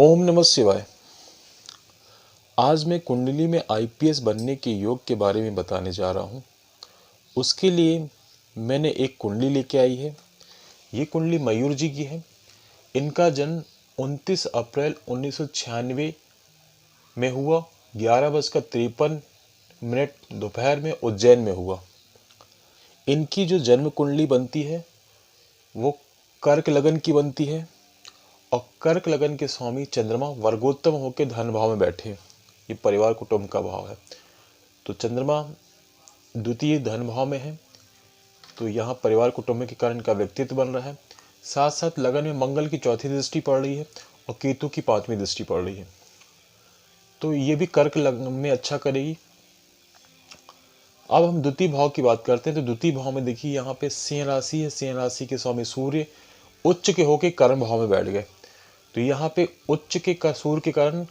ओम नमः शिवाय। आज मैं कुंडली में आईपीएस बनने के योग के बारे में बताने जा रहा हूँ। उसके लिए मैंने एक कुंडली लेके आई है। ये कुंडली मयूर जी की है। इनका जन्म 29 अप्रैल 1996 में हुआ। 11:53 दोपहर में उज्जैन में हुआ। इनकी जो जन्म कुंडली बनती है वो कर्क लगन की बनती है और कर्क लगन के स्वामी चंद्रमा वर्गोत्तम होकर धन भाव में बैठे। ये परिवार कुटुंब का भाव है। तो चंद्रमा द्वितीय धन भाव में है, तो यहाँ परिवार कुटुंब के कारण का व्यक्तित्व बन रहा है। साथ साथ लगन में मंगल की चौथी दृष्टि पड़ रही है और केतु की 5वीं दृष्टि पड़ रही है, तो ये भी कर्क लगन में अच्छा करेगी। अब हम द्वितीय भाव की बात करते हैं। तो द्वितीय भाव में देखिए यहाँ पे सिंह राशि है। सिंह राशि के स्वामी सूर्य उच्च के होके कर्म भाव में बैठ गए। तो यहाँ पे उच्च के सूर्य के कारण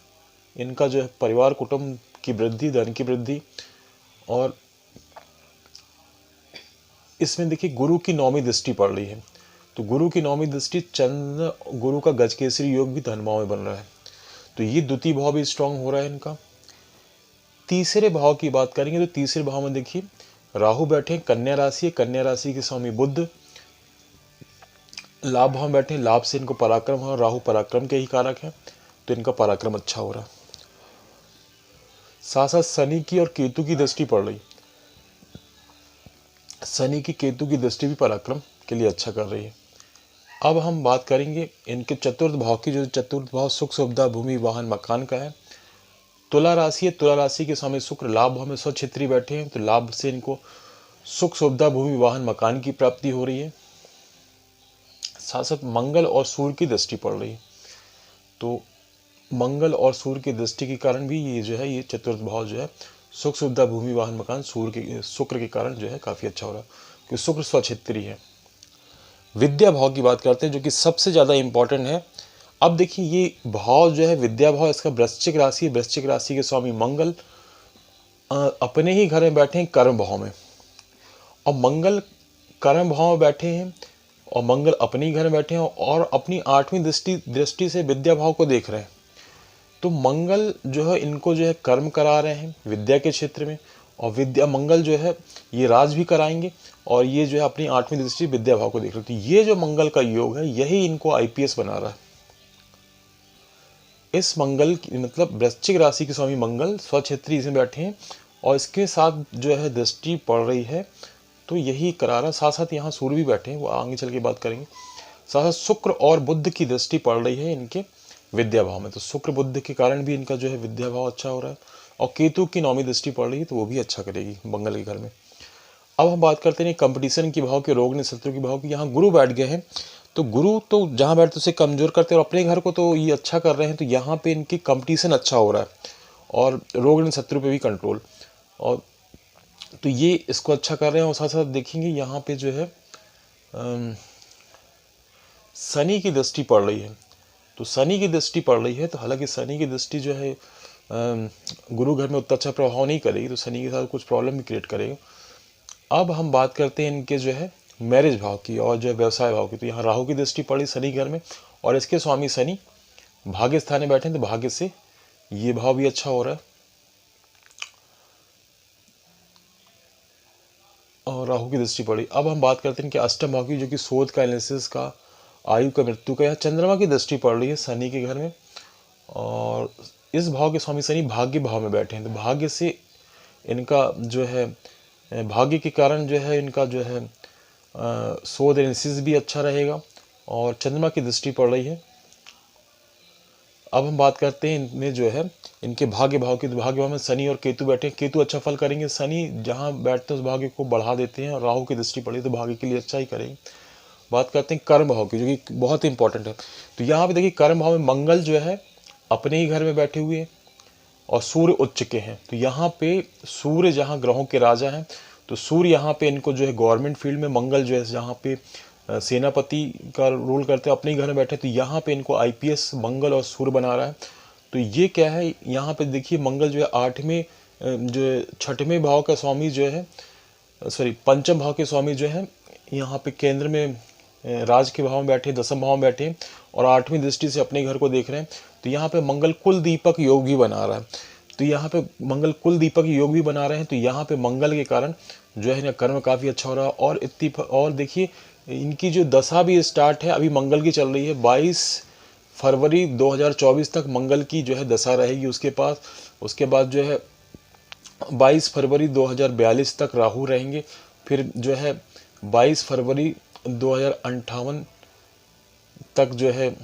इनका जो है परिवार कुटुंब की वृद्धि, धन की वृद्धि। और इसमें देखिए गुरु की 9वीं दृष्टि पड़ रही है। तो गुरु की 9वीं दृष्टि चंद्र गुरु का गजकेसरी योग भी धन भाव में बन रहा है। तो ये द्वितीय भाव भी स्ट्रांग हो रहा है इनका। तीसरे भाव की बात करेंगे तो तीसरे भाव में देखिए राहु बैठे, कन्या राशि है। कन्या राशि के स्वामी बुध लाभ भाव में बैठे। लाभ से इनको पराक्रम है। राहु पराक्रम के ही कारक है, तो इनका पराक्रम अच्छा हो रहा है। साथ साथ शनि की और केतु की दृष्टि पड़ रही। शनि की केतु की दृष्टि भी पराक्रम के लिए अच्छा कर रही है। अब हम बात करेंगे इनके चतुर्थ भाव की। जो चतुर्थ भाव सुख सुविधा भूमि वाहन मकान का है। तुला राशि है। तुला राशि के स्वामी शुक्र लाभ भाव में स्वक्षेत्री बैठे हैं, तो लाभ से इनको सुख सुविधा भूमि वाहन मकान की प्राप्ति हो रही है। साथ साथ मंगल और सूर्य की दृष्टि पड़ रही है, तो मंगल और सूर्य की दृष्टि के कारण भी ये जो है ये चतुर्थ भाव जो है सुख सुविधा भूमि वाहन मकान शुक्र के कारण जो है काफी अच्छा हो रहा है, क्योंकि शुक्र स्वक्षेत्री है। विद्या भाव की बात करते हैं जो कि सबसे ज्यादा इंपॉर्टेंट है। अब देखिए ये भाव जो है विद्या भाव, इसका वृश्चिक राशि है। वृश्चिक राशि के स्वामी मंगल अपने ही घर में बैठे हैं कर्म भाव में, और मंगल कर्म भाव में बैठे हैं और मंगल अपने ही घर में बैठे हैं और अपनी 8वीं दृष्टि से विद्या भाव को देख रहे हैं। तो मंगल जो है इनको जो है कर्म करा रहे हैं विद्या के क्षेत्र में, और विद्या मंगल जो है ये राज भी कराएंगे, और ये जो है अपनी 8वीं दृष्टि विद्या भाव को देख रहे हैं। तो ये जो मंगल का योग है यही इनको आईपीएस बना रहा है। इस मंगल मतलब वृश्चिक राशि के स्वामी मंगल स्वक्षेत्री इसमें बैठे हैं और इसके साथ जो है दृष्टि पड़ रही है, तो यही करा रहा। साथ साथ यहाँ सूर्य भी बैठे हैं, वो आगे चल के बात करेंगे। साथ साथ शुक्र और बुध की दृष्टि पड़ रही है इनके विद्या भाव में, तो शुक्र बुध के कारण भी इनका जो है विद्या भाव अच्छा हो रहा है। और केतु की 9वीं दृष्टि पड़ रही है, तो वो भी अच्छा करेगी मंगल के घर में। अब हम बात करते हैं कंपटीशन की भाव के, रोग ने शत्रु की भाव की। यहाँ गुरु बैठ गए हैं, तो गुरु तो जहाँ बैठते उसे कमजोर करते हैं और अपने घर को तो ये अच्छा कर रहे हैं। तो यहाँ पे इनकी कंपटीशन अच्छा हो रहा है और रोग ने शत्रु पे भी कंट्रोल, और तो ये इसको अच्छा कर रहे हैं। और साथ साथ देखेंगे यहाँ पे जो है शनि की दृष्टि पड़ रही है। तो शनि की दृष्टि पड़ रही है, तो हालांकि शनि की दृष्टि जो है गुरु घर में उतना अच्छा प्रभाव नहीं करेगी, तो शनि के साथ कुछ प्रॉब्लम भी क्रिएट करेगा। अब हम बात करते हैं इनके जो है मैरिज भाव की और जो है व्यवसाय भाव की। तो यहाँ राहु की दृष्टि पड़ी शनि घर में, और इसके स्वामी शनि भाग्य स्थान में बैठे हैं, तो भाग्य से ये भाव भी अच्छा हो रहा है। और राहु की दृष्टि पड़ी। अब हम बात करते हैं कि अष्टम भाव की, जो कि शोध का, एनालिसिस का, आयु का, मृत्यु का। यहाँ चंद्रमा की दृष्टि पड़ रही है शनि के घर में, और इस भाव के स्वामी शनि भाग्य भाव में बैठे हैं, तो भाग्य से इनका जो है भाग्य के कारण जो है इनका जो है शोध एनालिसिस भी अच्छा रहेगा, और चंद्रमा की दृष्टि पड़ रही है। अब हम बात करते हैं इनमें जो है इनके भाग्य भाव की। तो भाग्य भाव में शनि और केतु बैठे हैं। केतु अच्छा फल करेंगे, शनि जहाँ बैठते हैं उस भाग्य को बढ़ा देते हैं, और राहु की दृष्टि पड़ी तो भाग्य के लिए अच्छा ही करेंगे। बात करते हैं कर्म भाव की, जो कि बहुत इंपॉर्टेंट है। तो यहाँ पे देखिए कर्म भाव में मंगल जो है अपने ही घर में बैठे हुए हैं और सूर्य उच्च के हैं। तो यहाँ पे सूर्य जहाँ ग्रहों के राजा हैं, तो सूर्य यहाँ पे इनको जो है गवर्नमेंट फील्ड में, मंगल जो है जहाँ पे सेनापति का रोल करते हैं अपने ही घर में बैठे, तो यहाँ पे इनको आईपीएस मंगल और सूर्य बना रहा है। तो ये क्या है, यहाँ पे देखिए मंगल जो है 8वें जो 6वें भाव का स्वामी जो है, सॉरी 5म भाव के स्वामी जो है यहाँ पे केंद्र में राज के भाव में बैठे, 10म भाव में बैठे, और 8वीं दृष्टि से अपने घर को देख रहे हैं। तो यहाँ पे मंगल कुल दीपक योग भी बना रहा है, तो यहाँ पे मंगल कुल दीपक योग भी बना रहे हैं। तो यहाँ पे मंगल के कारण जो है ना कर्म काफ़ी अच्छा हो रहा है। और देखिए इनकी जो दशा भी स्टार्ट है, अभी मंगल की चल रही है। 22 फरवरी 2024 तक मंगल की जो है दशा रहेगी उसके पास। उसके बाद जो है 22 फरवरी 2042 तक राहु रहेंगे। फिर जो है 22 फरवरी 2058 तक जो है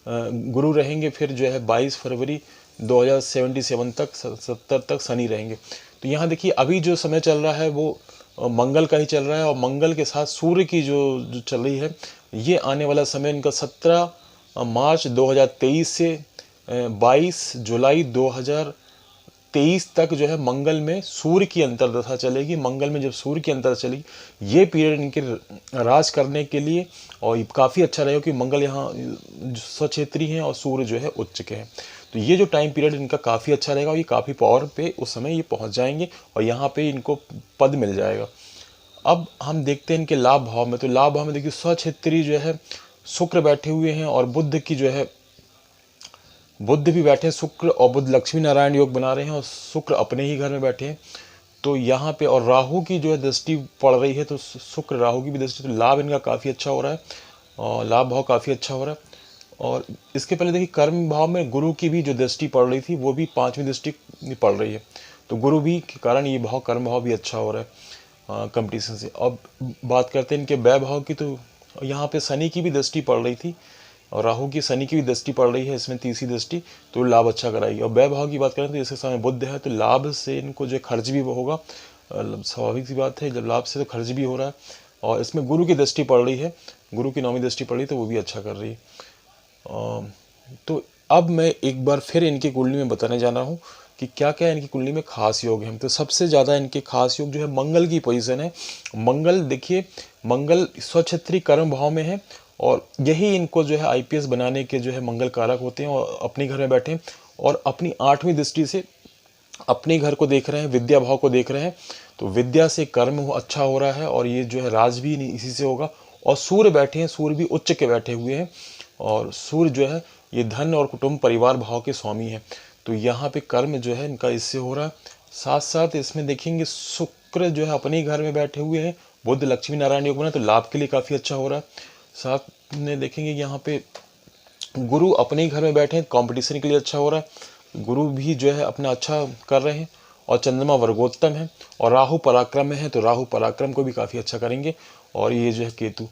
गुरु रहेंगे। फिर जो है 22 फरवरी 2077 तक 70 तक शनि रहेंगे। तो यहाँ देखिए अभी जो समय चल रहा है वो मंगल का ही चल रहा है, और मंगल के साथ सूर्य की जो चल रही है, ये आने वाला समय इनका 17 मार्च 2023 से 22 जुलाई 2023 तक जो है मंगल में सूर्य की अंतर्दशा चलेगी। मंगल में जब सूर्य की अंतर्दशा चलेगी, ये पीरियड इनके राज करने के लिए और काफ़ी अच्छा रहेगा, कि मंगल यहाँ स्वक्षेत्री हैं और सूर्य जो है उच्च के हैं। तो ये जो टाइम पीरियड इनका काफ़ी अच्छा रहेगा, और ये काफ़ी पावर पे उस समय ये पहुँच जाएंगे और यहाँ पे इनको पद मिल जाएगा। अब हम देखते हैं इनके लाभ भाव में। तो लाभ भाव में देखिए स्वक्षेत्री जो है शुक्र बैठे हुए हैं, और बुध की जो है बुध भी बैठे हैं, शुक्र और बुध लक्ष्मी नारायण योग बना रहे हैं, और शुक्र अपने ही घर में बैठे हैं। तो यहाँ पे और राहु की जो है दृष्टि पड़ रही है, तो शुक्र राहु की भी दृष्टि, तो लाभ इनका काफ़ी अच्छा हो रहा है, और लाभ भाव काफ़ी अच्छा हो रहा है। और इसके पहले देखिए कर्म भाव में गुरु की भी जो दृष्टि पड़ रही थी, वो भी 5वीं दृष्टि पड़ रही है। तो गुरु भी के कारण ये भाव कर्म भाव भी अच्छा हो रहा है कंपटीशन से। अब बात करते हैं इनके व्यय भाव की। तो यहाँ पे शनि की भी दृष्टि पड़ रही थी, और राहु की शनि की भी दृष्टि पड़ रही है, इसमें तीसरी दृष्टि, तो लाभ अच्छा कराएगी। और व्यय भाव की बात करें तो इसके समय बुध है, तो लाभ से इनको जो खर्च भी होगा, स्वाभाविक सी बात है, जब लाभ से तो खर्च भी हो रहा है। और इसमें गुरु की दृष्टि पड़ रही है, गुरु की 9वीं दृष्टि पड़ रही है, तो वो भी अच्छा कर रही है। तो अब मैं एक बार फिर इनकी कुंडली में बताने जा रहा हूँ कि क्या क्या इनकी कुंडली में खास योग हैं। तो सबसे ज़्यादा इनके खास योग जो है मंगल की पोजीशन है। मंगल देखिए, मंगल स्वक्षेत्री कर्म भाव में है, और यही इनको जो है आईपीएस बनाने के जो है मंगल कारक होते हैं, और अपने घर में बैठे हैं और अपनी 8वीं दृष्टि से अपने घर को देख रहे हैं, विद्या भाव को देख रहे हैं। तो विद्या से कर्म अच्छा हो रहा है, और ये जो है राज भी इसी से होगा। और सूर्य बैठे हैं, सूर्य भी उच्च के बैठे हुए हैं, और सूर्य जो है ये धन और कुटुंब परिवार भाव के स्वामी हैं। तो यहाँ पे कर्म जो है इनका इससे हो रहा है। साथ साथ इसमें देखेंगे शुक्र जो है अपने घर में बैठे हुए हैं, बुध लक्ष्मी नारायण योग बना, तो लाभ के लिए काफ़ी अच्छा हो रहा है। साथ में देखेंगे यहाँ पे गुरु अपने ही घर में बैठे हैं, कंपटीशन के लिए अच्छा हो रहा है। गुरु भी जो है अपना अच्छा कर रहे हैं, और चंद्रमा वर्गोत्तम है, और राहु पराक्रम में है, तो राहु पराक्रम को भी काफ़ी अच्छा करेंगे। और ये जो है केतु,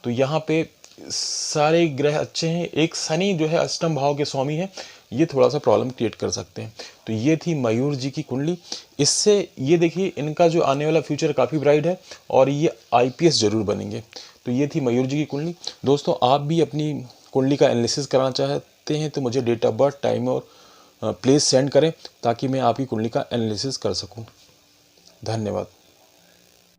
तो यहाँ पे सारे ग्रह अच्छे हैं। एक शनि जो है अष्टम भाव के स्वामी है, ये थोड़ा सा प्रॉब्लम क्रिएट कर सकते हैं। तो ये थी मयूर जी की कुंडली। इससे ये देखिए इनका जो आने वाला फ्यूचर काफ़ी ब्राइट है, और ये आईपीएस जरूर बनेंगे। तो ये थी मयूर जी की कुंडली। दोस्तों, आप भी अपनी कुंडली का एनालिसिस कराना चाहते हैं तो मुझे डेट ऑफ बर्थ, टाइम और प्लेस सेंड करें, ताकि मैं आपकी कुंडली का एनालिसिस कर सकूं। धन्यवाद।